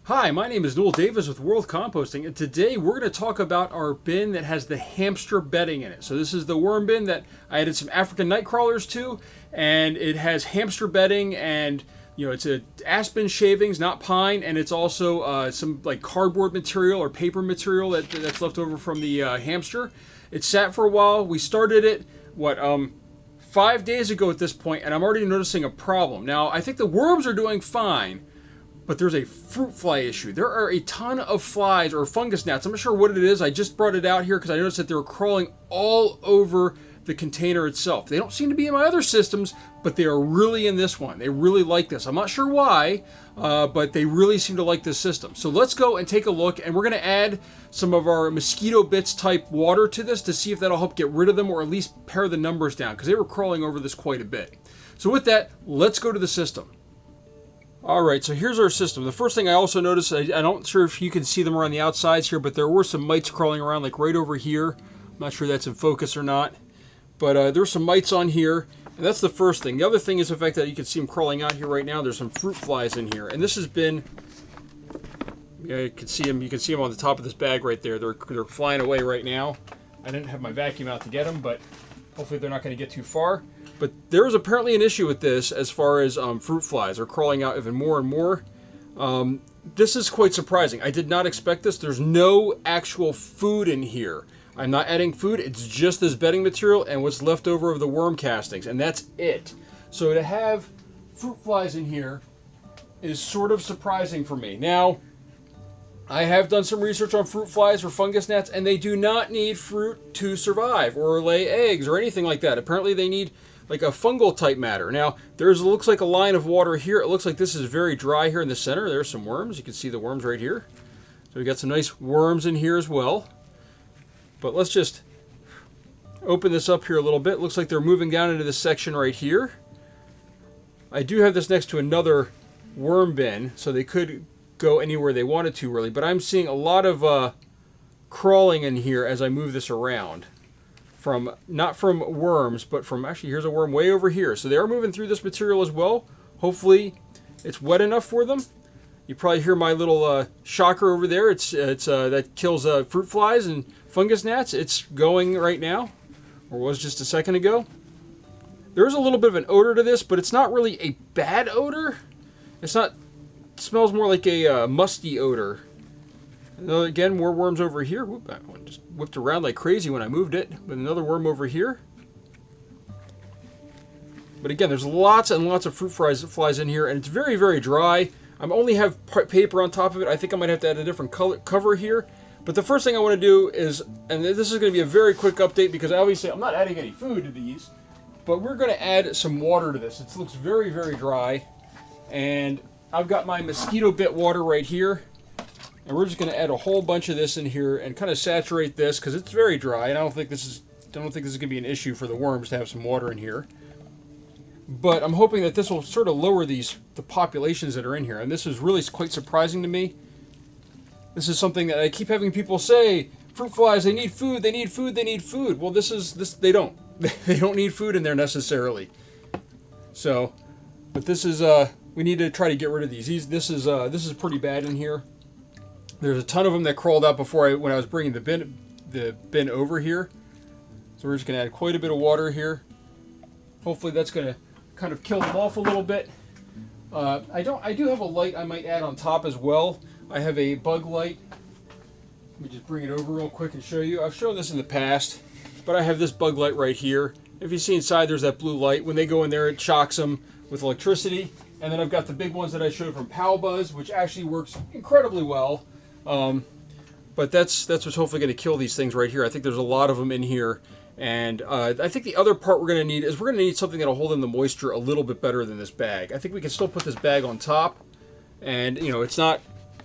Hi, my name is Noel Davis with World Composting, and today we're going to talk about our bin that has the hamster bedding in it. So this is the worm bin that I added some African night crawlers to, and it has hamster bedding, and it's a aspen shavings, not pine, and it's also some like cardboard material or paper material that's left over from the hamster. It sat for a while. We started it 5 days ago at this point, and I'm already noticing a problem. Now I think the worms are doing fine, but there's a fruit fly issue. There are a ton of flies or fungus gnats. I'm not sure what it is. I just brought it out here because I noticed that they were crawling all over the container itself. They don't seem to be in my other systems, but they are really in this one. They really like this. I'm not sure why, but they really seem to like this system. So let's go and take a look, and we're going to add some of our mosquito bits type water to this to see if that'll help get rid of them or at least pare the numbers down because they were crawling over this quite a bit. So with that, let's go to the system. Alright, so here's our system. The first thing I also noticed, I'm not sure if you can see them around the outsides here, but there were some mites crawling around like right over here. I'm not sure that's in focus or not. But there's some mites on here, and that's the first thing. The other thing is the fact that you can see them crawling out here right now. There's some fruit flies in here, and this has been, you can see them on the top of this bag right there. They're flying away right now. I didn't have my vacuum out to get them, but hopefully they're not going to get too far. But there is apparently an issue with this as far as fruit flies. They're crawling out even more and more. This is quite surprising. I did not expect this. There's no actual food in here. I'm not adding food. It's just this bedding material and what's left over of the worm castings, and that's it. So to have fruit flies in here is sort of surprising for me. Now, I have done some research on fruit flies or fungus gnats, and they do not need fruit to survive or lay eggs or anything like that. Apparently they need like a fungal type matter. Now, looks like a line of water here. It looks like this is very dry here in the center. There's some worms. You can see the worms right here. So we got some nice worms in here as well. But let's just open this up here a little bit. Looks like they're moving down into this section right here. I do have this next to another worm bin, so they could go anywhere they wanted to really, but I'm seeing a lot of crawling in here as I move this around. Not from worms, but from, actually here's a worm way over here. So they are moving through this material as well. Hopefully it's wet enough for them. You probably hear my little shocker over there. It's that kills fruit flies and fungus gnats. It's going right now, or was just a second ago. There's a little bit of an odor to this, but it's not really a bad odor. It smells more like a musty odor. And again, more worms over here. Whoop, that one just whipped around like crazy when I moved it. But another worm over here. But again, there's lots and lots of fruit flies in here, and it's very, very dry. I only have paper on top of it. I think I might have to add a different cover here. But the first thing I want to do is, and this is going to be a very quick update because obviously I'm not adding any food to these, but we're going to add some water to this. It looks very, very dry. And I've got my mosquito bit water right here. And we're just going to add a whole bunch of this in here and kind of saturate this because it's very dry. And I don't think this is going to be an issue for the worms to have some water in here. But I'm hoping that this will sort of lower the populations that are in here. And this is really quite surprising to me. This is something that I keep having people say, fruit flies, they need food, they need food, they need food. Well, they don't. They don't need food in there necessarily. So, but this is, we need to try to get rid of these. This is pretty bad in here. There's a ton of them that crawled out when I was bringing the bin over here. So we're just going to add quite a bit of water here. Hopefully that's going to kind of kill them off a little bit. I do have a light I might add on top as well. I have a bug light. Let me just bring it over real quick and show you. I've shown this in the past, but I have this bug light right here. If you see inside, there's that blue light. When they go in there, it shocks them with electricity. And then I've got the big ones that I showed from Buzz, which actually works incredibly well. But that's what's hopefully going to kill these things right here. I think there's a lot of them in here. And I think the other part we're going to need is we're going to need something that will hold in the moisture a little bit better than this bag. I think we can still put this bag on top. And,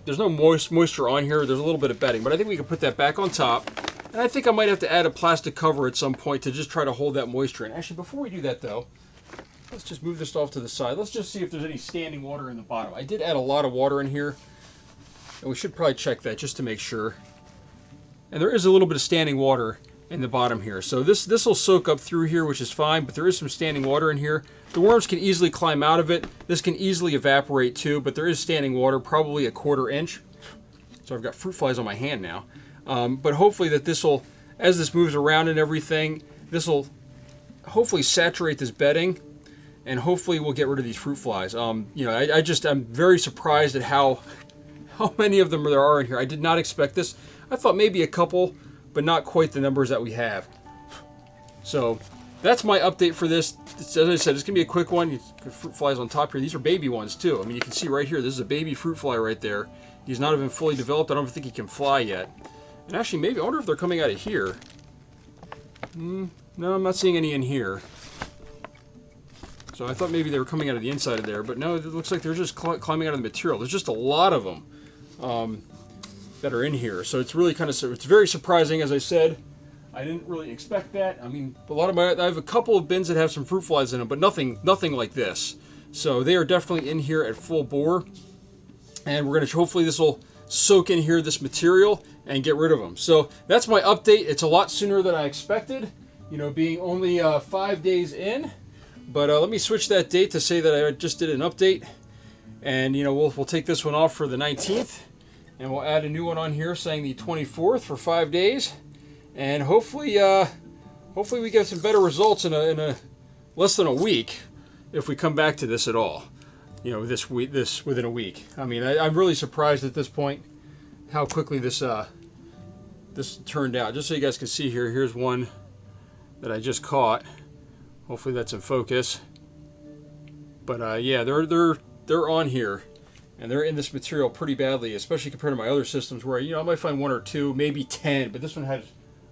there's no moisture on here. There's a little bit of bedding. But I think we can put that back on top. And I think I might have to add a plastic cover at some point to just try to hold that moisture in. Actually, before we do that, though, let's just move this off to the side. Let's just see if there's any standing water in the bottom. I did add a lot of water in here. And we should probably check that just to make sure. And there is a little bit of standing water in the bottom here. So this will soak up through here, which is fine, but there is some standing water in here. The worms can easily climb out of it. This can easily evaporate too, but there is standing water, probably 1/4 inch. So I've got fruit flies on my hand now. But hopefully that this will, as this moves around and everything, this will hopefully saturate this bedding, and hopefully we'll get rid of these fruit flies. You know, I'm very surprised at how many of them there are in here. I did not expect this. I thought maybe a couple, but not quite the numbers that we have. So that's my update for this. As I said, it's gonna be a quick one. Fruit flies on top here. These are baby ones too. I mean, you can see right here, this is a baby fruit fly right there. He's not even fully developed. I don't think he can fly yet. And actually, maybe, I wonder if they're coming out of here. No, I'm not seeing any in here. So I thought maybe they were coming out of the inside of there, but no, it looks like they're just climbing out of the material. There's just a lot of them that are in here. So it's really kind of, it's very surprising, as I said. I didn't really expect that. I mean, a lot of I have a couple of bins that have some fruit flies in them, but nothing like this. So they are definitely in here at full bore. And we're going to, hopefully this will soak in here, this material, and get rid of them. So that's my update. It's a lot sooner than I expected, you know, being only 5 days in. But let me switch that date to say that I just did an update. And, you know, we'll take this one off for the 19th. And we'll add a new one on here saying the 24th for 5 days. And hopefully we get some better results in a less than a week if we come back to this at all. You know, this within a week. I mean, I'm really surprised at this point how quickly this turned out. Just so you guys can see here, here's one that I just caught. Hopefully that's in focus. But yeah, they're on here, and they're in this material pretty badly, especially compared to my other systems where, you know, I might find 1 or 2, maybe 10, but this one had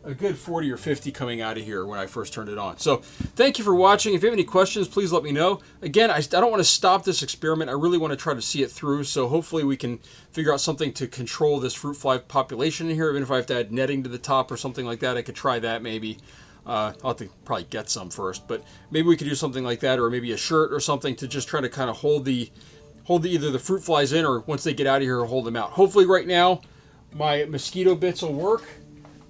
a good 40 or 50 coming out of here when I first turned it on. So thank you for watching. If you have any questions, please let me know. Again, I don't want to stop this experiment. I really want to try to see it through. So hopefully we can figure out something to control this fruit fly population in here. Even if I have to add netting to the top or something like that, I could try that maybe. I'll have to probably get some first, but maybe we could do something like that, or maybe a shirt or something to just try to kind of hold either the fruit flies in, or once they get out of here, hold them out. Hopefully right now my mosquito bits will work.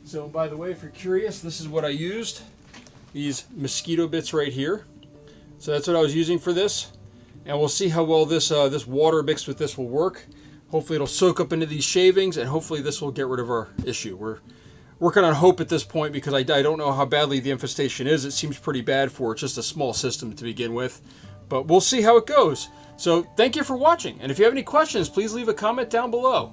So, by the way, if you're curious, this is what I used. These mosquito bits right here. So that's what I was using for this. And we'll see how well this water mixed with this will work. Hopefully it'll soak up into these shavings, and hopefully this will get rid of our issue. We're working on hope at this point because I don't know how badly the infestation is. It seems pretty bad for just a small system to begin with. But we'll see how it goes. So thank you for watching. And if you have any questions, please leave a comment down below.